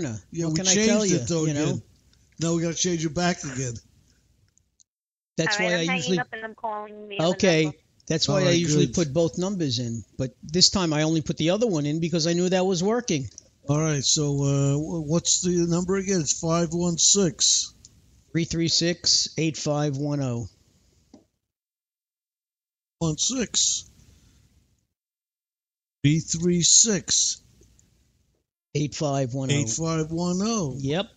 Yeah, what we can I tell changed you? it though You know? again. Now we got to change it back again. That's All right, why I'm I hanging usually. up and I'm calling the other Okay, number. that's why All I right, usually good. put both numbers in. But this time I only put the other one in because I knew that was working. All right, so what's the number again? It's 516. 336-8510. 16 336 8510. 8510. Yep.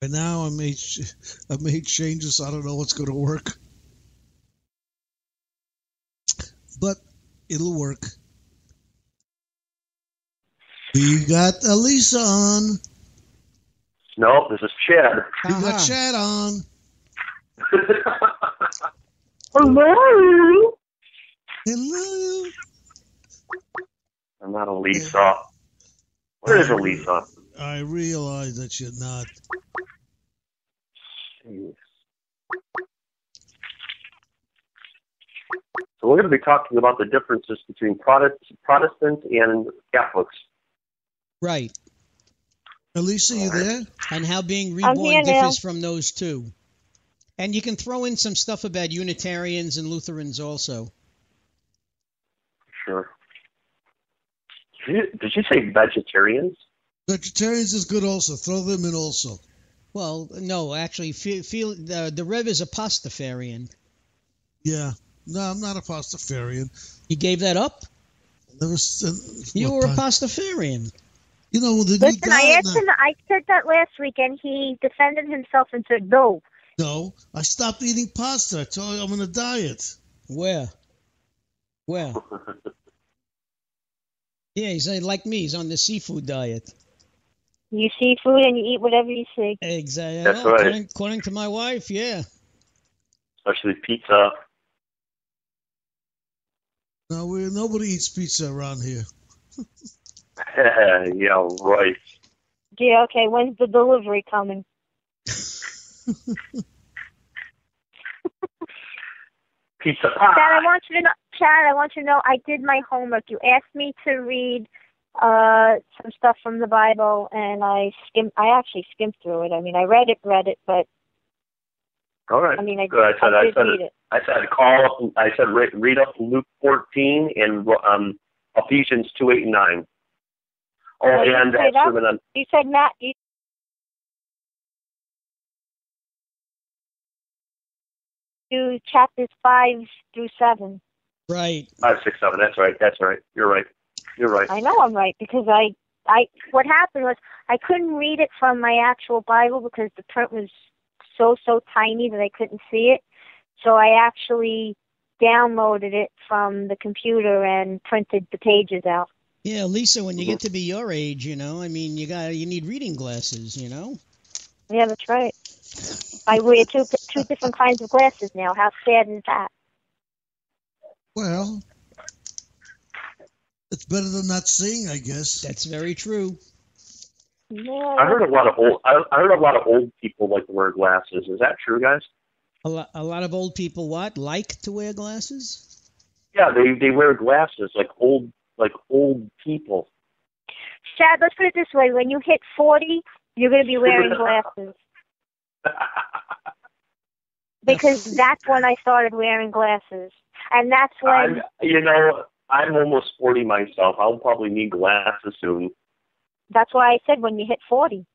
And now I made changes. I don't know what's going to work, but it'll work. We got Elisa on. No, this is Chad. We got Chad on. Hello. Hello. I'm not Elisa. Where is Elisa? I realize that you're not. Jeez. So we're going to be talking about the differences between Protestants and Catholics. Right. Elisa, you there? And how being I'm reborn here now. differs from those two. And you can throw in some stuff about Unitarians and Lutherans also. Sure. Did you say vegetarians? Vegetarians is good also. Throw them in also. Well, no, actually, the Rev is a pastafarian. Yeah. No, I'm not a pastafarian. You gave that up? Never. You were a pastafarian. You know, the Listen, new I asked him. I said that last week, and he defended himself and said no. No, I stopped eating pasta. I told you I'm on a diet. Where? Yeah, he's like me. He's on the seafood diet. You see food and you eat whatever you see. Exactly. That's right. According to my wife, yeah. Especially pizza. No, nobody eats pizza around here. Yeah, right. Yeah, okay. When's the delivery coming? Pizza Chad, pie. I want you to know I did my homework. You asked me to read some stuff from the Bible, and I actually skimmed through it. I mean, I read it, but All right. I mean, I Good. I said read it. I said call up. I said read up Luke 14 and Ephesians 2:8 and 9. Oh, Well, and you said that? sermon on. You said Matt. You chapters 5 through 7. Right. 5, 6, 7. That's right. That's right. You're right. You're right. I know I'm right because what happened was I couldn't read it from my actual Bible because the print was so tiny that I couldn't see it. So I actually downloaded it from the computer and printed the pages out. Yeah, Lisa, when you get to be your age, you know, I mean, you need reading glasses, you know? Yeah, that's right. I wear two different kinds of glasses now. How sad is that? Well, it's better than not seeing, I guess. That's very true. Yeah, I heard a lot of old people like to wear glasses. Is that true, guys? A lot of old people like to wear glasses? Yeah, they wear glasses like old people. Chad, let's put it this way. When you hit 40, you're going to be wearing glasses. Because that's when I started wearing glasses. And that's when... I'm almost 40 myself. I'll probably need glasses soon. That's why I said when you hit 40.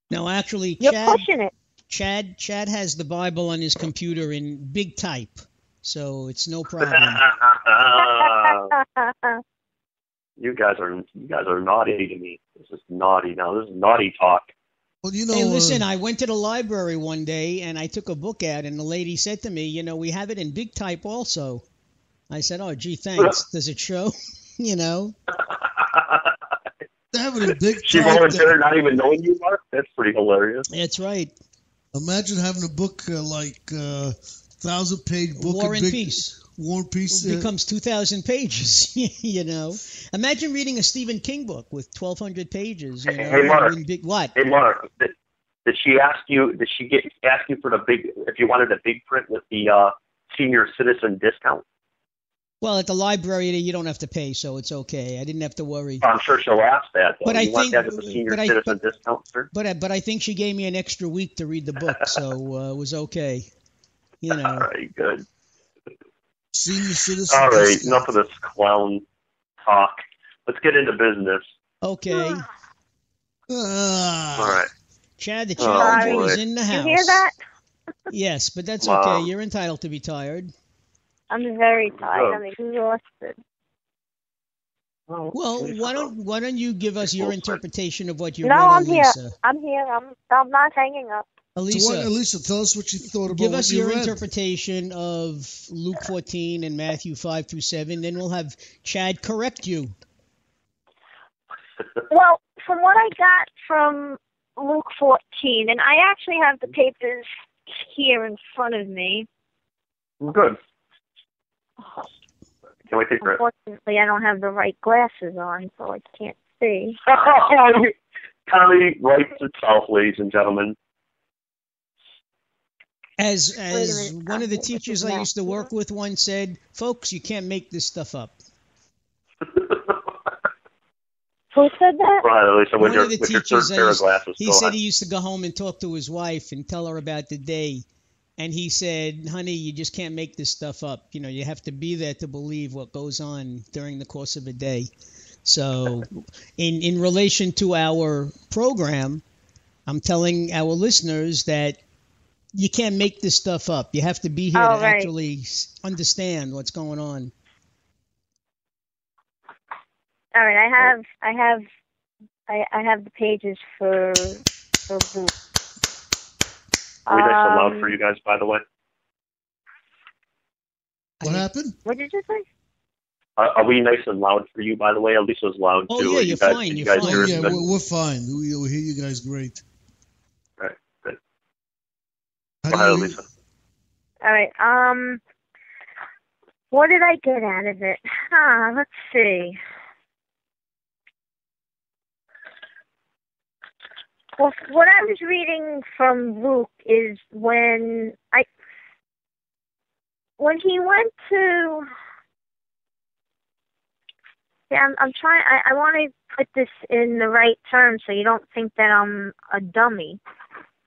No, actually, You're pushing it. Chad has the Bible on his computer in big type, so it's no problem. You guys are naughty to me. This is naughty now. This is naughty talk. Well, you know. Hey, listen, I went to the library one day and I took a book out, and the lady said to me, "You know, we have it in big type also." I said, "Oh, gee, thanks. Does it show?" You know. They have it in big type. She volunteered, not even knowing you, Mark. That's pretty hilarious. That's right. Imagine having a book like 1,000-page book. War and Peace. War and Peace becomes 2,000 pages. You know, imagine reading a Stephen King book with 1,200 pages. You know, hey, Mark. What? Hey, Mark. Did she ask you? Did she ask you for the big? If you wanted a big print with the senior citizen discount? Well, at the library, you don't have to pay, so it's okay. I didn't have to worry. I'm sure she'll ask that, though. But I you want think, that as a senior citizen discount, sir? But I think she gave me an extra week to read the book, so it was okay. You know. All right, good. Senior citizen. All right, enough of this clown talk. Let's get into business. Okay. All right. Chad the Challenger is in the house. You hear that? Yes, but that's Wow. okay. You're entitled to be tired. I'm very tired. I'm exhausted. Well, why don't you give us your interpretation of what you No, read, I'm Elisa? here. I'm here. I'm not hanging up. Elisa, Elisa, tell us what you thought about give what us you your read. interpretation of Luke 14 and Matthew 5 through 7. Then we'll have Chad correct you. Well, from what I got from Luke 14, and I actually have the papers here in front of me. Good. Can we take a breath? Unfortunately, I don't have the right glasses on, so I can't see. Comedy writes itself, ladies and gentlemen. As one of the teachers I used to work with once said, folks, you can't make this stuff up. Who said that? Right, Lisa, One of the with your teachers, third pair of glasses. he said he used to go home and talk to his wife and tell her about the day. And he said, honey, you just can't make this stuff up. You know, you have to be there to believe what goes on during the course of a day. So in relation to our program, I'm telling our listeners that you can't make this stuff up. You have to be here to actually understand what's going on. All right, I have the pages for Luke. Are we nice and loud for you guys, by the way? What happened? What did you say? Are we nice and loud for you, by the way? Lisa's loud, too. Oh, yeah, you're fine. You're fine. Oh, yeah, we're fine. We hear you guys great. All right, good. Go ahead, Lisa. All right, what did I get out of it? Let's see. Well, what I was reading from Luke is when he went to, I'm trying, I want to put this in the right terms so you don't think that I'm a dummy.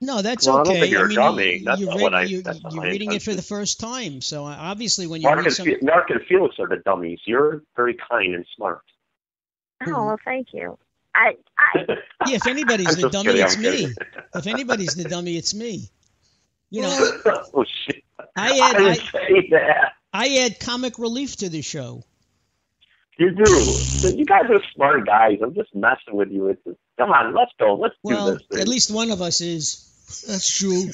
No, that's okay. I don't think you're a dummy. That's you're not what you're reading it for the first time, so obviously when you Mark read something... Mark and Felix are the dummies. You're very kind and smart. Oh, well, thank you. Yeah, if anybody's the dummy, kidding, it's I'm me. kidding. If anybody's the dummy, it's me. You know, Oh, shit. I didn't say that. I add comic relief to the show. You do. You guys are smart guys. I'm just messing with you. Come on, let's go. Let's do this thing. At least one of us is. That's true.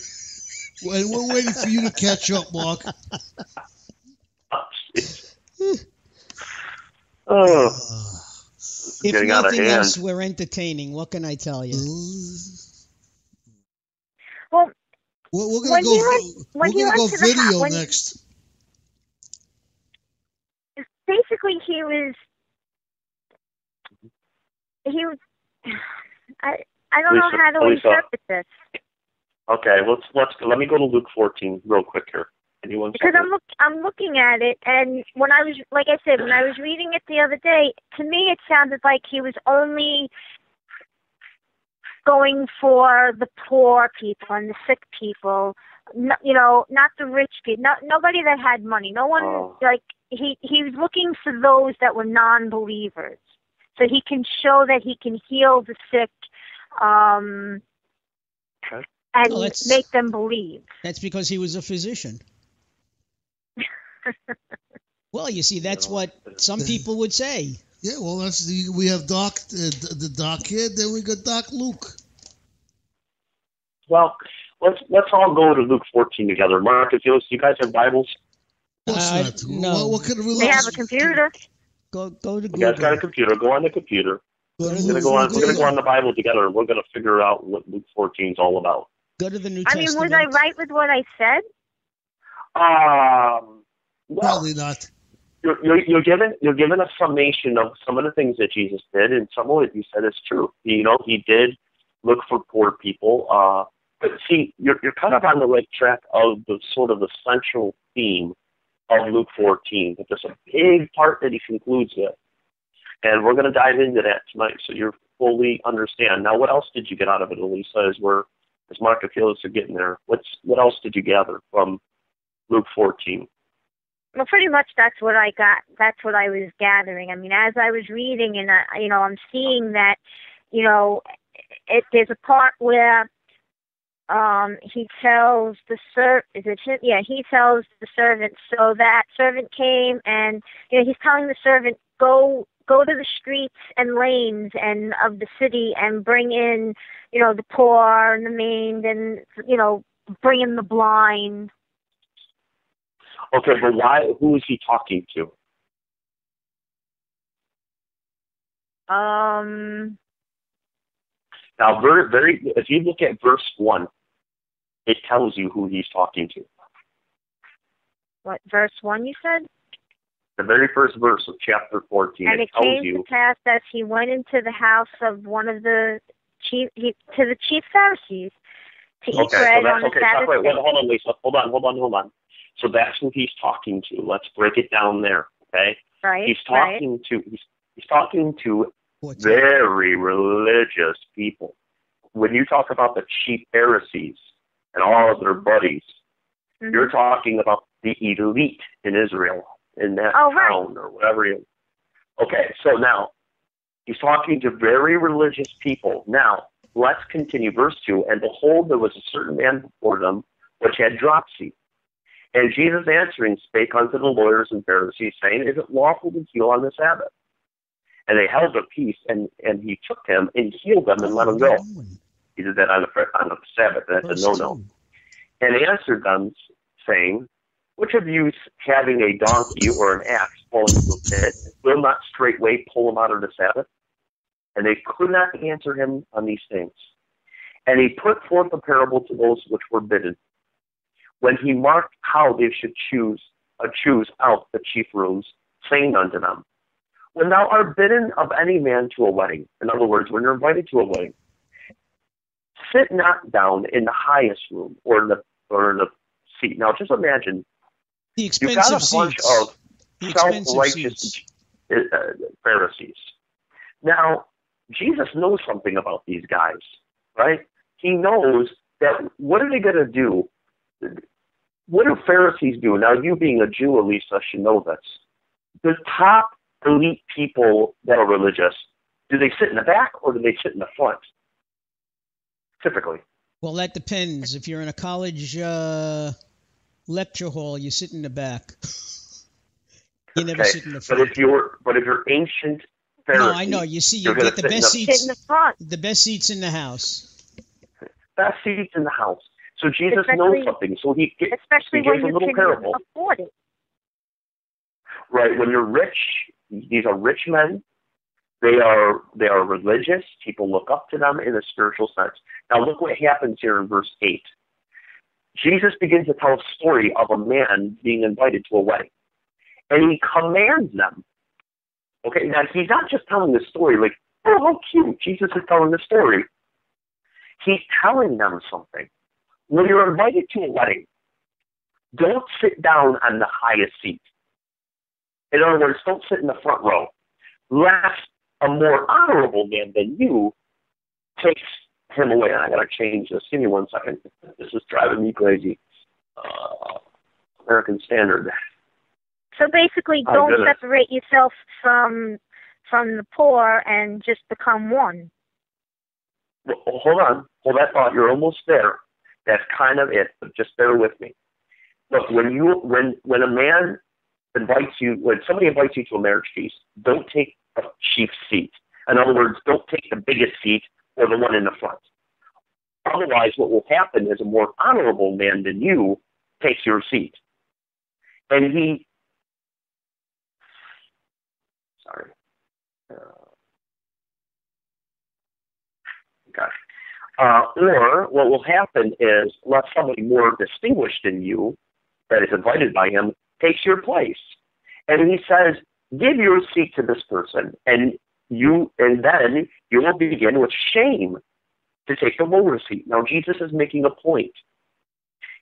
We're waiting for you to catch up, Mark. Oh, shit. Oh. If Getting out of nothing hand. else, we're entertaining. What can I tell you? Well, we're gonna go video next. Basically, he was. I don't know how to interpret this. Okay, let me go to Luke 14 real quick here. Because I'm looking at it, and when I was, like I said, when I was reading it the other day, to me it sounded like he was only going for the poor people and the sick people, not the rich people, nobody that had money. No one, he was looking for those that were non-believers, so he can show that he can heal the sick, and make them believe. That's because he was a physician. Well, you see, that's what some people would say. Yeah, well, we have the Doc here, then we got Doc Luke. Well, let's all go to Luke 14 together. Mark, if you guys have Bibles? No. What kind of we have a computer. Go to Google. You guys got a computer. Go on the computer. We're going to go on the Bible together, and we're going to figure out what Luke 14 is all about. Go to the New Testament. Was I right with what I said? Probably not. You're given a summation of some of the things that Jesus did, and some of what you said is true. He did look for poor people. But see, you're kind of on the right track of the sort of the central theme of Luke 14, but there's a big part that he concludes with. And we're going to dive into that tonight so you fully understand. Now, what else did you get out of it, Elisa, as Mark and Felix are getting there? What else did you gather from Luke 14? Well, pretty much that's what I got. That's what I was gathering. I mean, as I was reading, and I'm seeing that, there's a part where he tells the he tells the servant. So that servant came, and he's telling the servant, go to the streets and lanes and of the city and bring in, the poor and the maimed, and bring in the blind. Okay, but why? Who is he talking to? Now, very. If you look at verse 1, it tells you who he's talking to. What, verse 1 you said? The very first verse of chapter 14. And it came to pass that he went into the house of one of the chief Pharisees to eat bread on the Sabbath day. Hold on, Lisa. Hold on. So that's who he's talking to. Let's break it down there, okay? Right. He's talking to very religious people. When you talk about the chief Pharisees and all of their buddies, you're talking about the elite in Israel, in that town or whatever. Okay, so now he's talking to very religious people. Now, let's continue. Verse 2, and behold, there was a certain man before them which had dropsy. And Jesus answering spake unto the lawyers and Pharisees, saying, is it lawful to heal on the Sabbath? And they held their peace, and he took him and healed them and let them go. He did that on the Sabbath. That's a no-no. And he answered them, saying, which of you having a donkey or an axe falling into a pit will not straightway pull him out of the Sabbath? And they could not answer him on these things. And he put forth a parable to those which were bidden, when he marked how they should choose out the chief rooms, saying unto them, when thou art bidden of any man to a wedding, in other words, when you're invited to a wedding, sit not down in the highest room or in the seat. Now, just imagine the you've got a bunch of self-righteous Pharisees. Now, Jesus knows something about these guys, right? He knows that what are they going to do? What do Pharisees do? Now, you being a Jew, Elisa, should know this. The top elite people that are religious, do they sit in the back or do they sit in the front? Typically. Well, that depends. If you're in a college lecture hall, you sit in the back. You never sit in the front. But if you're ancient Pharisees, no, I know. You see, you get the best seats. In the front. The best seats in the house. Best seats in the house. So Jesus knows something. So he gives a little parable. Afford it. Right. When you're rich, these are rich men. They are religious. People look up to them in a spiritual sense. Now look what happens here in verse 8. Jesus begins to tell a story of a man being invited to a wedding. And he commands them. Okay, now he's not just telling the story like, oh, how cute. Jesus is telling the story. He's telling them something. When you're invited to a wedding, don't sit down on the highest seat. In other words, don't sit in the front row. Lest a more honorable man than you takes him away. I got to change this. Give me 1 second. This is driving me crazy. American Standard. So basically, don't separate yourself from the poor and just become one. Well, hold on. Hold that thought. You're almost there. That's kind of it, but just bear with me. Look, when a man when somebody invites you to a marriage feast, don't take a chief seat. In other words, don't take the biggest seat or the one in the front. Otherwise, what will happen is a more honorable man than you takes your seat. And or what will happen is let somebody more distinguished than you, that is invited by him, takes your place. And he says, give your seat to this person, and then you will begin with shame to take the lower seat. Now, Jesus is making a point.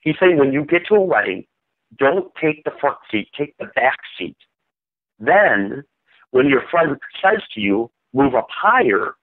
He's saying when you get to a wedding, don't take the front seat, take the back seat. Then, when your friend says to you, move up higher,